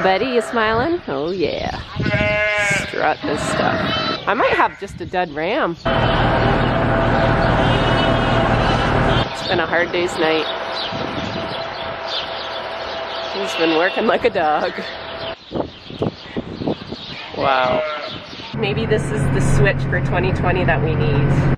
Betty, you smiling? Oh yeah. Strut this stuff. I might have just a dead ram. It's been a hard day's night. He's been working like a dog. Wow. Maybe this is the switch for 2020 that we need.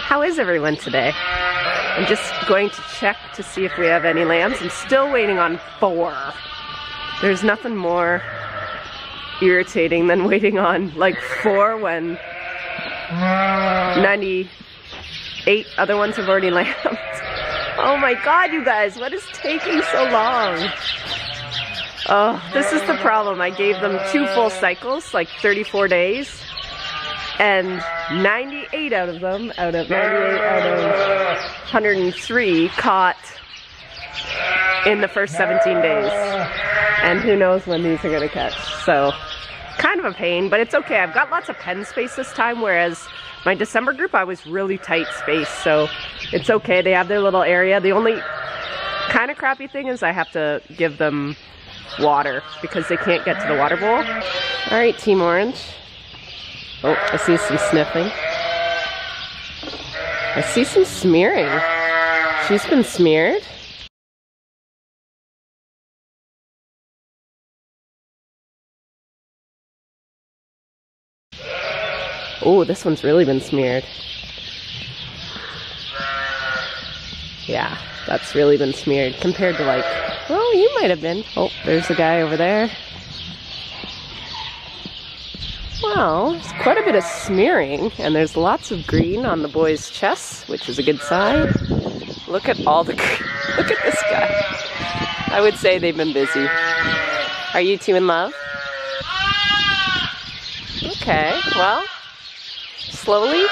How is everyone today? I'm just going to check to see if we have any lambs. I'm still waiting on 4. There's nothing more irritating than waiting on like 4 when 98 other ones have already lambed. Oh my god, you guys, what is taking so long? Oh, this is the problem. I gave them 2 full cycles, like 34 days. And 98 out of them, out of 103, caught in the first 17 days. And who knows when these are gonna catch. So, kind of a pain, but it's okay. I've got lots of pen space this time, whereas my December group, I was really tight space. So, it's okay. They have their little area. The only kind of crappy thing is I have to give them water because they can't get to the water bowl. All right, Team Orange. Oh, I see some sniffing. I see some smearing. She's been smeared. Oh, this one's really been smeared. Yeah, that's really been smeared compared to like, well, you might have been. Oh, there's the guy over there. Well, there's quite a bit of smearing, and there's lots of green on the boys' chests, which is a good sign. Look at all the look at this guy. I would say they've been busy. Are you two in love? Okay, well, slowly.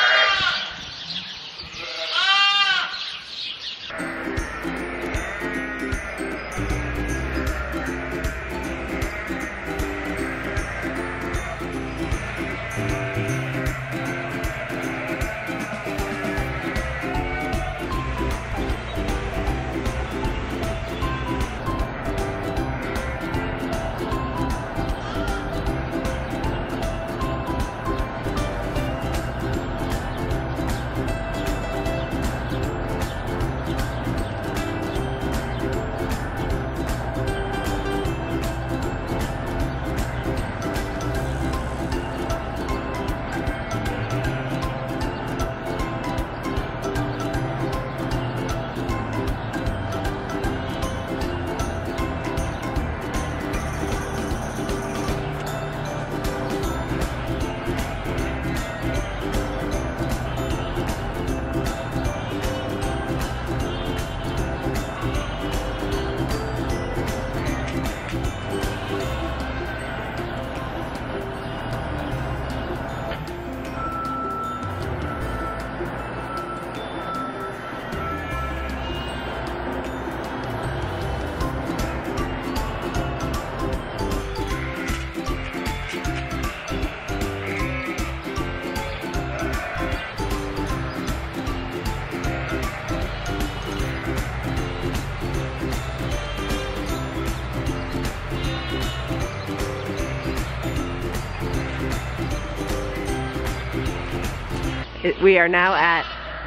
We are now at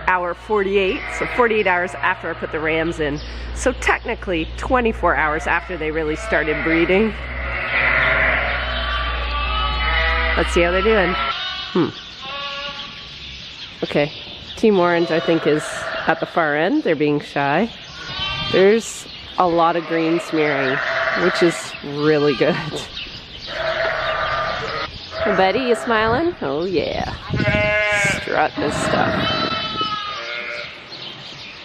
hour 48, so 48 hours after I put the rams in. So technically 24 hours after they really started breeding. Let's see how they're doing. Okay, Team Orange I think is at the far end. They're being shy. There's a lot of green smearing, which is really good. Betty, you smiling? Oh yeah. Strut this stuff.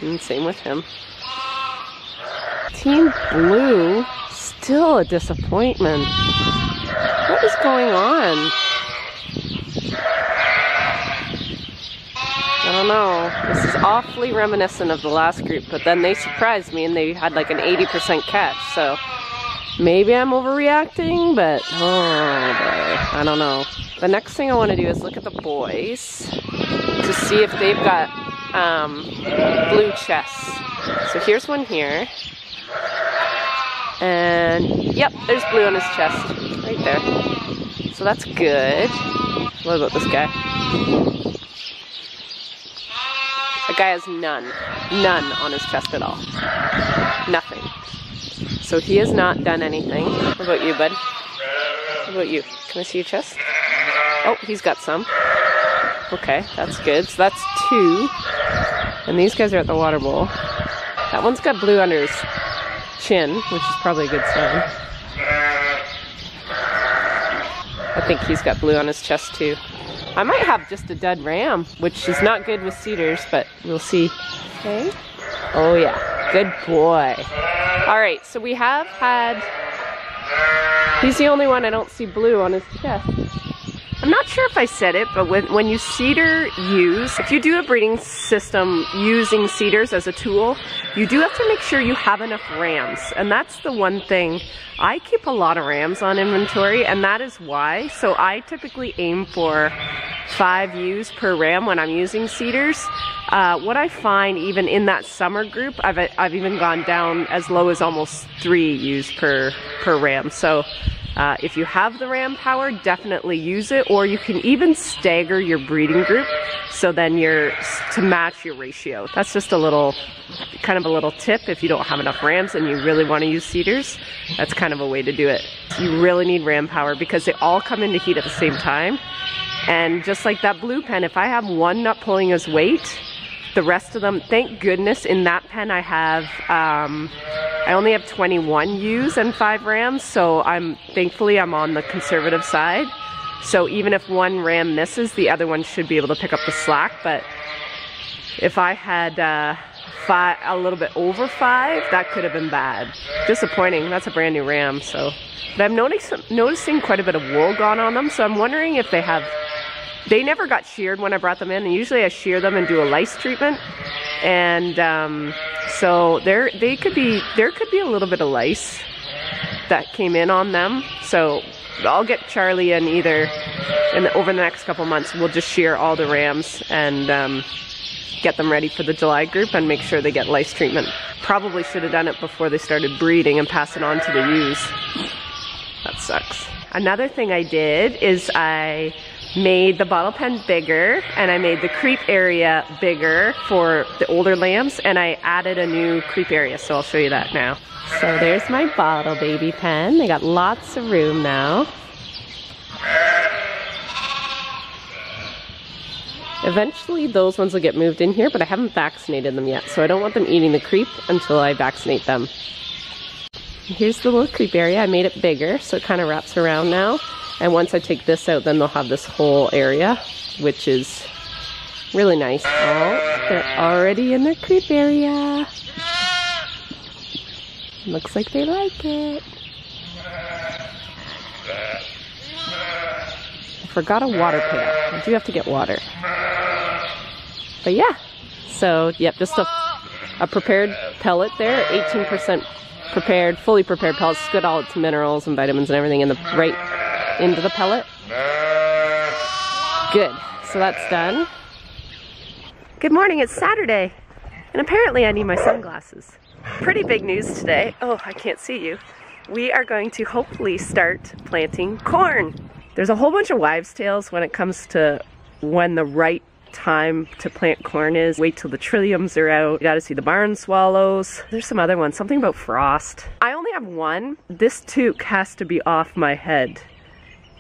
And same with him. Team Blue, still a disappointment. What is going on? don't know. This is awfully reminiscent of the last group, but then they surprised me and they had like an 80% catch, so maybe I'm overreacting, but oh boy, I don't know. The next thing I want to do is look at the boys to see if they've got blue chests. So here's one here. And yep, there's blue on his chest, right there. So that's good. What about this guy? The guy has none on his chest at all. Nothing. So he has not done anything. What about you, bud? What about you? Can I see your chest? Oh, he's got some. Okay, that's good. So that's 2. And these guys are at the water bowl. That one's got blue under his chin, which is probably a good sign. I think he's got blue on his chest too. I might have just a dead ram, which is not good with cedars, but we'll see. Okay. Oh yeah, good boy. All right, so we have had, he's the only one I don't see blue on his chest. I'm not sure if I said it, but when you cedar use, if you do a breeding system using cedars as a tool, you do have to make sure you have enough rams. And that's the one thing. I keep a lot of rams on inventory, and that is why. So I typically aim for 5 ewes per ram when I'm using cedars. What I find even in that summer group, I've even gone down as low as almost 3 ewes per ram. So if you have the ram power, definitely use it, or you can even stagger your breeding group so then to match your ratio. That's just a little, kind of a little tip if you don't have enough rams and you really want to use cedars. That's kind of a way to do it. You really need ram power because they all come into heat at the same time. And just like that blue pen, if I have one not pulling his weight, the rest of them, thank goodness in that pen I have, I only have 21 ewes and 5 rams, so thankfully I'm on the conservative side. So even if one ram misses, the other one should be able to pick up the slack. But if I had a little bit over 5, that could have been bad. Disappointing, that's a brand new ram. So, but I'm noticing quite a bit of wool gone on them, so I'm wondering if they never got sheared when I brought them in, and usually I shear them and do a lice treatment. And so there could be a little bit of lice that came in on them. So I'll get Charlie in either over the next couple months. We'll just shear all the rams and get them ready for the July group and make sure they get lice treatment. Probably should have done it before they started breeding and pass it on to the ewes. That sucks. Another thing I did is I made the bottle pen bigger, and I made the creep area bigger for the older lambs, and I added a new creep area, so I'll show you that now. So there's my bottle baby pen. They got lots of room now. Eventually those ones will get moved in here, but I haven't vaccinated them yet, so I don't want them eating the creep until I vaccinate them. Here's the little creep area. I made it bigger, so it kind of wraps around now. And once I take this out, then they'll have this whole area, which is really nice. Oh, they're already in their creep area. Looks like they like it. I forgot a water pail. I do have to get water. But yeah, so yep, just a prepared pellet there, 18% prepared, fully prepared pellets. It's got all its minerals and vitamins and everything in the right into the pellet. Good, so that's done. Good morning, it's Saturday, and apparently I need my sunglasses. Pretty big news today. Oh, I can't see you. We are going to hopefully start planting corn. There's a whole bunch of wives' tales when it comes to when the right time to plant corn is. Wait till the trilliums are out. You gotta see the barn swallows. There's some other ones, something about frost. I only have one. This toque has to be off my head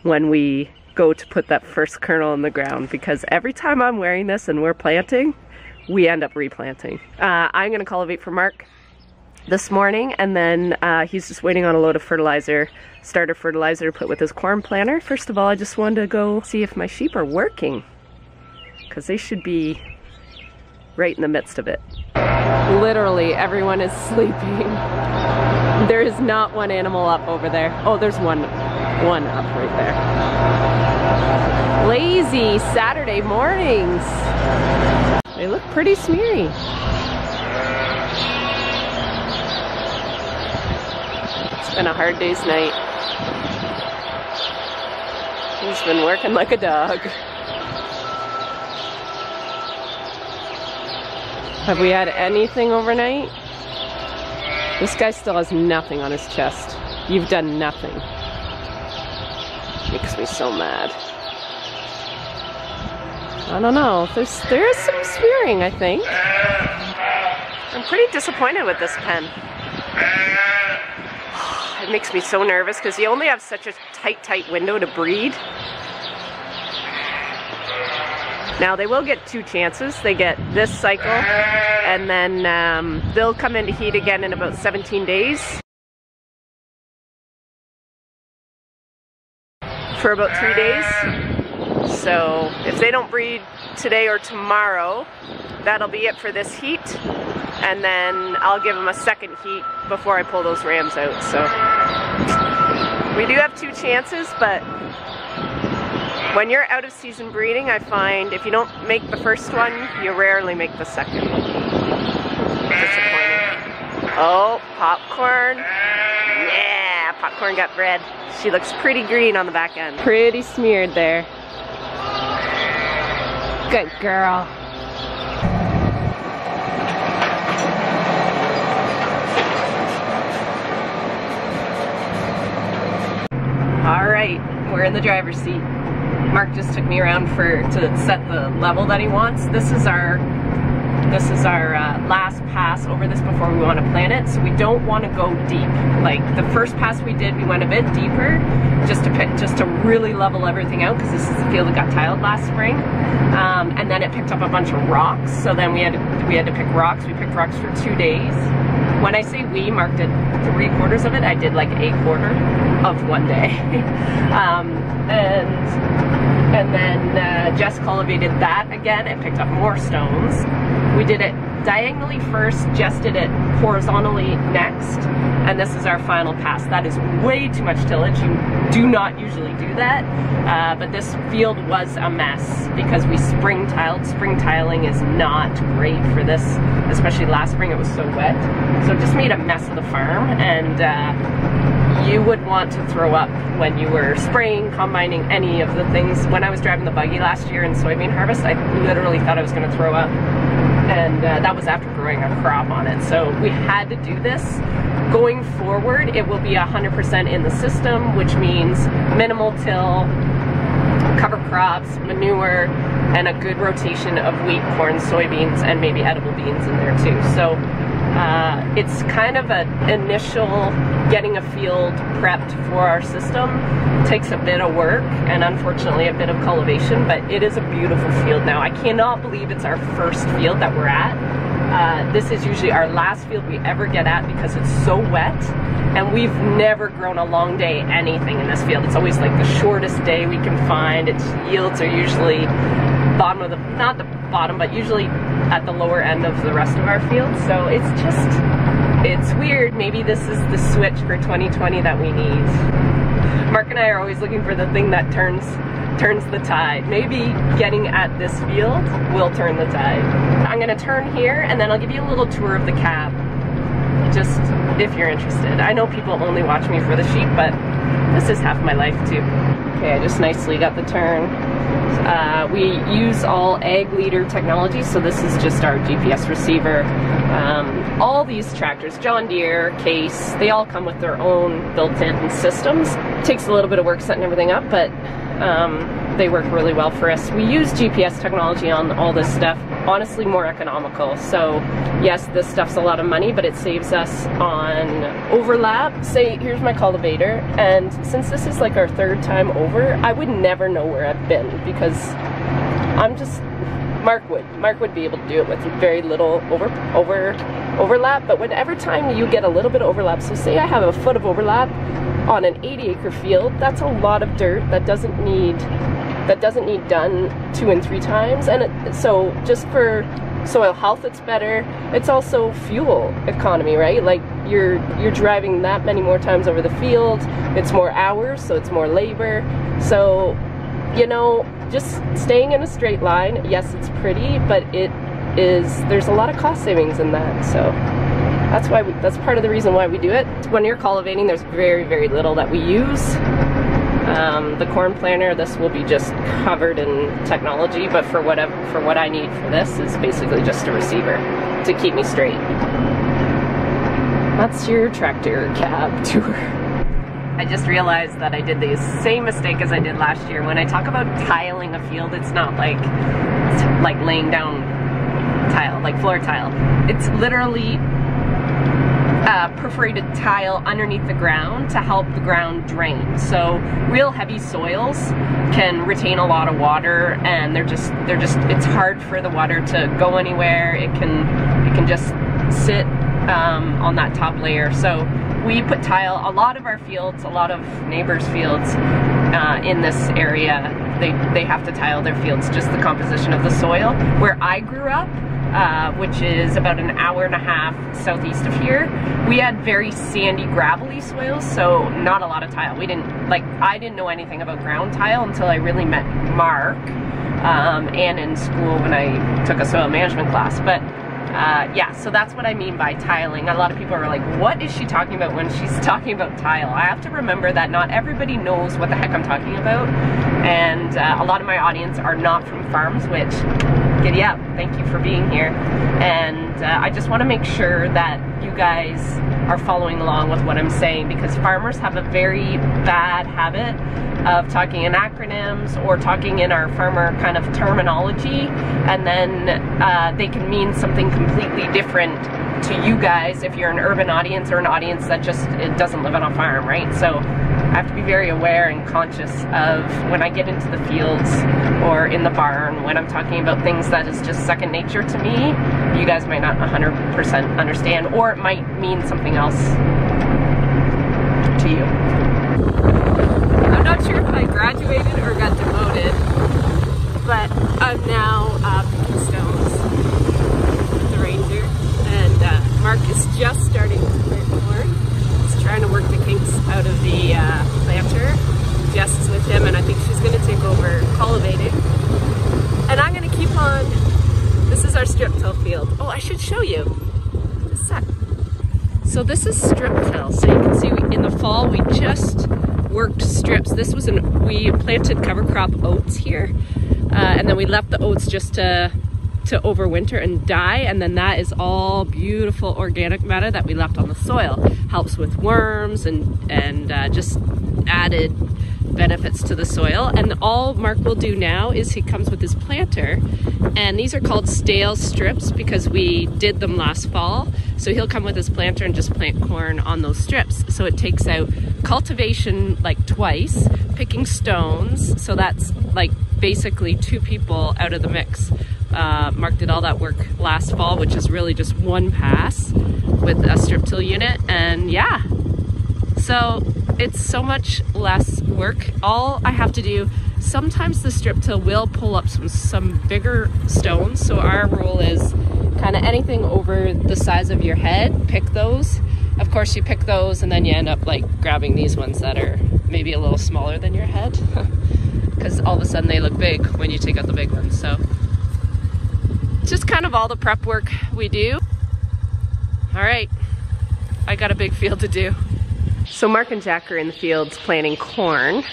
when we go to put that first kernel in the ground, because every time I'm wearing this and we're planting, we end up replanting. I'm gonna cultivate for Mark this morning, and then he's just waiting on a load of fertilizer, starter fertilizer to put with his corn planter. First of all, I just wanted to go see if my sheep are working, because they should be right in the midst of it. Literally everyone is sleeping. There is not one animal up over there. Oh, there's one up right there. Lazy Saturday mornings. They look pretty smeary. It's been a hard day's night. He's been working like a dog. Have we had anything overnight? This guy still has nothing on his chest. You've done nothing. Makes me so mad. I don't know. There is some smearing, I think. I'm pretty disappointed with this pen. It makes me so nervous because you only have such a tight window to breed. Now they will get 2 chances. They get this cycle and then they'll come into heat again in about 17 days. For about 3 days. So if they don't breed today or tomorrow, that'll be it for this heat. And then I'll give them a second heat before I pull those rams out. So we do have 2 chances, but when you're out of season breeding, I find if you don't make the first one, you rarely make the second. Disappointing. Oh, popcorn. Yeah, popcorn got bred. She looks pretty green on the back end. Pretty smeared there. Good girl. All right, we're in the driver's seat. Mark just took me around to set the level that he wants. This is our last pass over this before we want to plant it. So we don't want to go deep. Like the first pass we did, we went a bit deeper just to really level everything out because this is the field that got tiled last spring. And then it picked up a bunch of rocks. So then we had to pick rocks. We picked rocks for 2 days. When I say we, Mark did 3/4 of it. I did like a quarter of 1 day. And then Jess cultivated that again and picked up more stones. We did it diagonally first, Jess did it horizontally next, and this is our final pass. That is way too much tillage. You do not usually do that, but this field was a mess because we spring tiled. Spring tiling is not great for this, especially last spring it was so wet. So it just made a mess of the farm, and you would want to throw up when you were spraying, combining, any of the things. When I was driving the buggy last year in soybean harvest, I literally thought I was going to throw up. And that was after growing a crop on it. So we had to do this. Going forward, it will be 100% in the system, which means minimal till, cover crops, manure, and a good rotation of wheat, corn, soybeans, and maybe edible beans in there too. So it's kind of an initial getting a field prepped for our system. It takes a bit of work and unfortunately a bit of cultivation, but it is a beautiful field now. I cannot believe it's our first field that we're at. This is usually our last field we ever get at because it's so wet, and we've never grown a long day anything in this field. It's always like the shortest day we can find. Its yields are usually bottom of the, not the bottom, but usually at the lower end of the rest of our field. So it's just, it's weird. Maybe this is the switch for 2020 that we need. Mark and I are always looking for the thing that turns the tide. Maybe getting at this field will turn the tide. I'm gonna turn here and then I'll give you a little tour of the cab, just if you're interested. I know people only watch me for the sheep, but this is half my life too. Okay, I just nicely got the turn. We use all ag leader technology, so this is just our GPS receiver. All these tractors, John Deere, Case, they all come with their own built-in systems. It takes a little bit of work setting everything up, but they work really well for us. We use GPS technology on all this stuff, honestly more economical. So yes, this stuff's a lot of money, but it saves us on overlap. Say, here's my cultivator, and since this is like our 3rd time over, I would never know where I've been because I'm just, Mark would be able to do it with very little overlap, but whenever time you get a little bit of overlap, so say I have a foot of overlap on an 80-acre field, that's a lot of dirt that doesn't need done 2 and 3 times, and so just for soil health it's better. It's also fuel economy, right? Like you're driving that many more times over the field, it's more hours, so it's more labor. So, you know, just staying in a straight line, yes, it's pretty, but is there's a lot of cost savings in that. So that's part of the reason why we do it. When you're cultivating, there's very, very little that we use. The corn planter, this will be just covered in technology, but for what I need for this is basically just a receiver to keep me straight. That's your tractor cab tour. I just realized that I did the same mistake as I did last year. When I talk about tiling a field, it's not like laying down tile, like floor tile. It's literally perforated tile underneath the ground to help the ground drain. So real heavy soils can retain a lot of water, and it's hard for the water to go anywhere. It can just sit on that top layer. So we put tile. A lot of our fields, a lot of neighbors' fields in this area, they have to tile their fields, just the composition of the soil. Where I grew up, which is about an hour and a half southeast of here, we had very sandy, gravelly soils, so not a lot of tile. I didn't know anything about ground tile until I really met Mark, and in school when I took a soil management class. But yeah, so that's what I mean by tiling. A lot of people are like, what is she talking about when she's talking about tile? I have to remember that not everybody knows what the heck I'm talking about, and a lot of my audience are not from farms, which, giddy up, thank you for being here. And I just want to make sure that you guys are following along with what I'm saying, because farmers have a very bad habit of talking in acronyms or talking in our farmer kind of terminology, and then they can mean something completely different to you guys if you're an urban audience or an audience that just doesn't live on a farm, right? So I have to be very aware and conscious of when I get into the fields or in the barn, when I'm talking about things that is just second nature to me, you guys might not 100% understand, or it might mean something else to you. I'm not sure if I graduated or got demoted, but I'm now picking stones with the ranger, and Mark is just starting to plant corn. He's trying to work the kinks out of the planter. Jess is with him, and I think she's going to take over cultivating. And I'm going to keep on. This is our strip till field. Oh, I should show you. A sec. So this is strip till. So you can see in the fall we just worked strips. This was we planted cover crop oats here, and then we left the oats just to overwinter and die, and then that is all beautiful organic matter that we left on the soil. Helps with worms and just added benefits to the soil. And all Mark will do now is he comes with his planter, and these are called STEELE strips because we did them last fall. So he'll come with his planter and just plant corn on those strips. So it takes out cultivation like twice, picking stones, so that's like basically 2 people out of the mix. Mark did all that work last fall, which is really just one pass with a strip till unit, and yeah, so it's so much less work. All I have to do, sometimes the strip till will pull up some bigger stones, so our rule is kind of anything over the size of your head, pick those. Of course you pick those and then you end up like grabbing these ones that are maybe a little smaller than your head because all of a sudden they look big when you take out the big ones. So just kind of all the prep work we do. All right, I got a big field to do. So Mark and Jack are in the fields planting corn,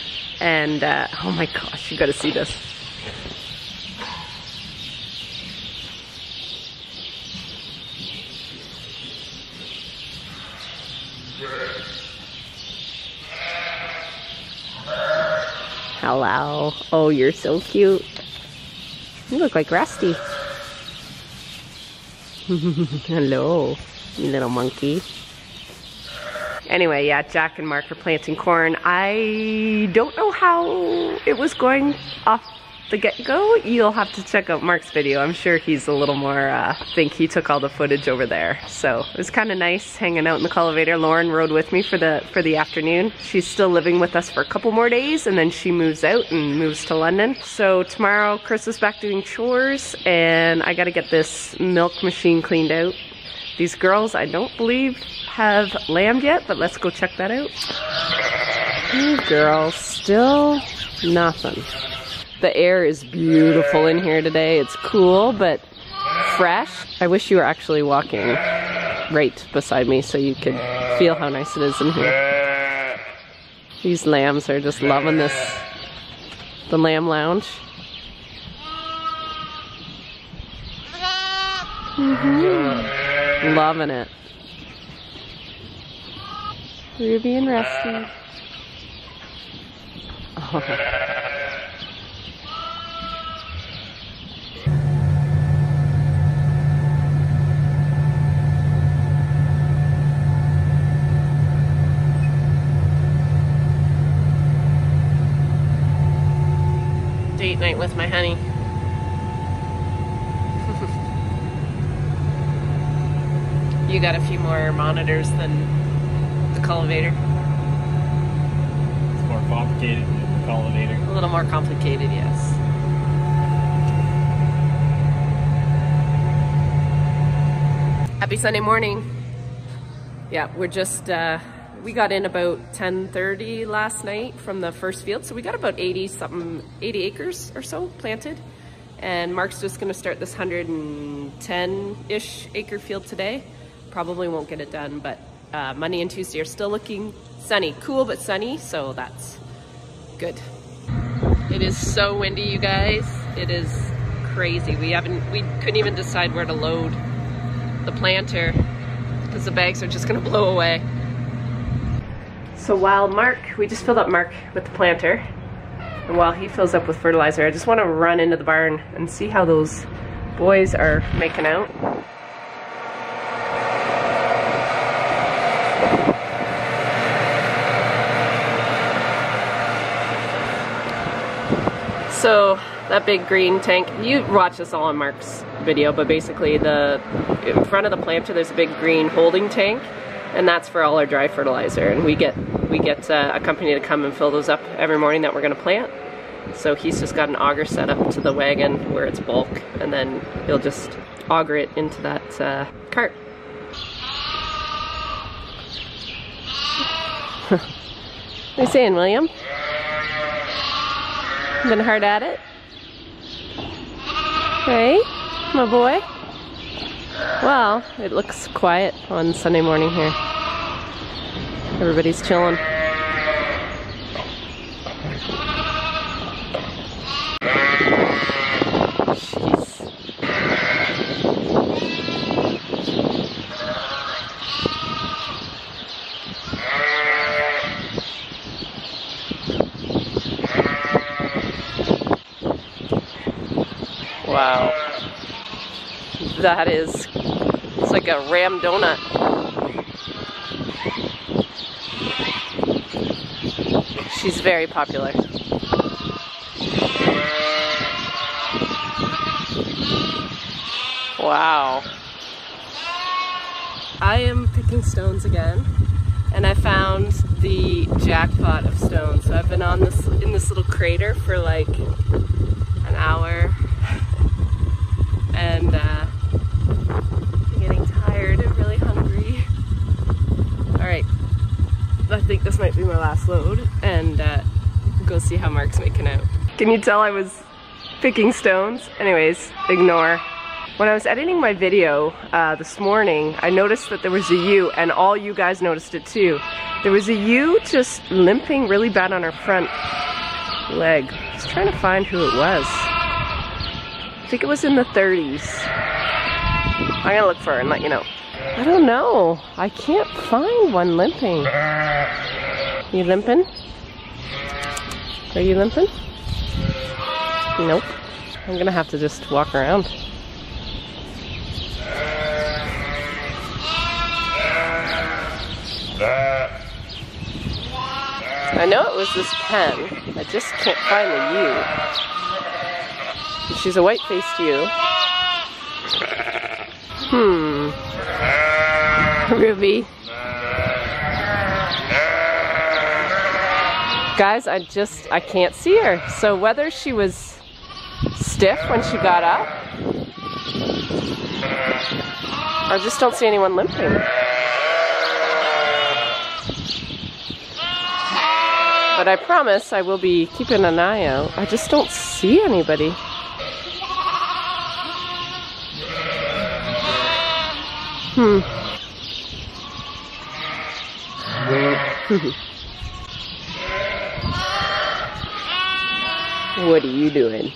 and oh my gosh, you gotta see this. Hello. Oh, you're so cute. You look like Rusty. Hello, you little monkey. Anyway, yeah, Jack and Mark are planting corn. I don't know how it was going off the get-go. You'll have to check out Mark's video. I'm sure he's a little more, I think he took all the footage over there. So it was kind of nice hanging out in the cultivator. Lauren rode with me for the afternoon. She's still living with us for a couple more days, and then she moves out and moves to London. So tomorrow, Chris is back doing chores, and I gotta get this milk machine cleaned out. These girls, I don't believe, have lambed yet, but let's go check that out. These girls, still nothing. The air is beautiful in here today. It's cool, but fresh. I wish you were actually walking right beside me so you could feel how nice it is in here. These lambs are just loving this, the lamb lounge. Loving it. Ruby and Rusty. Oh. Date night with my honey. You got a few more monitors than the cultivator. It's more complicated than the cultivator. A little more complicated, yes. Happy Sunday morning. Yeah, we're just, we got in about 10:30 last night from the first field. So we got about 80 acres or so planted. And Mark's just gonna start this 110-ish acre field today. Probably won't get it done, but Monday and Tuesday are still looking sunny. Cool, but sunny, so that's good. It is so windy, you guys. It is crazy. We couldn't even decide where to load the planter because the bags are just gonna blow away. So while we just filled up Mark with the planter, and while he fills up with fertilizer, I just wanna run into the barn and see how those boys are making out. So that big green tank, you watch this all on Mark's video, but basically in front of the planter there's a big green holding tank, and that's for all our dry fertilizer, and we get a company to come and fill those up every morning that we're going to plant. So he's just got an auger set up to the wagon where it's bulk, and then he'll just auger it into that cart. What are you saying, William? Been hard at it? Hey, my boy? Well, it looks quiet on Sunday morning here. Everybody's chilling. Jeez. Wow. That is, it's like a ram donut. She's very popular. Wow. I am picking stones again, and I found the jackpot of stones. So I've been on in this little crater for like an hour. And I'm getting tired and really hungry. Alright, I think this might be my last load, and go see how Mark's making out. Can you tell I was picking stones? Anyways, ignore. When I was editing my video this morning, I noticed that there was a ewe, and all you guys noticed it too. There was a ewe just limping really bad on her front leg. I was trying to find who it was. I think it was in the 30s. I'm gonna look for her and let you know. I don't know. I can't find one limping. You limping? Are you limping? Nope. I'm gonna have to just walk around. I know it was this pen. I just can't find the ewe. She's a white-faced ewe. Ruby. Guys, I can't see her. So whether she was stiff when she got up, I just don't see anyone limping. But I promise I will be keeping an eye out. I just don't see anybody. What are you doing?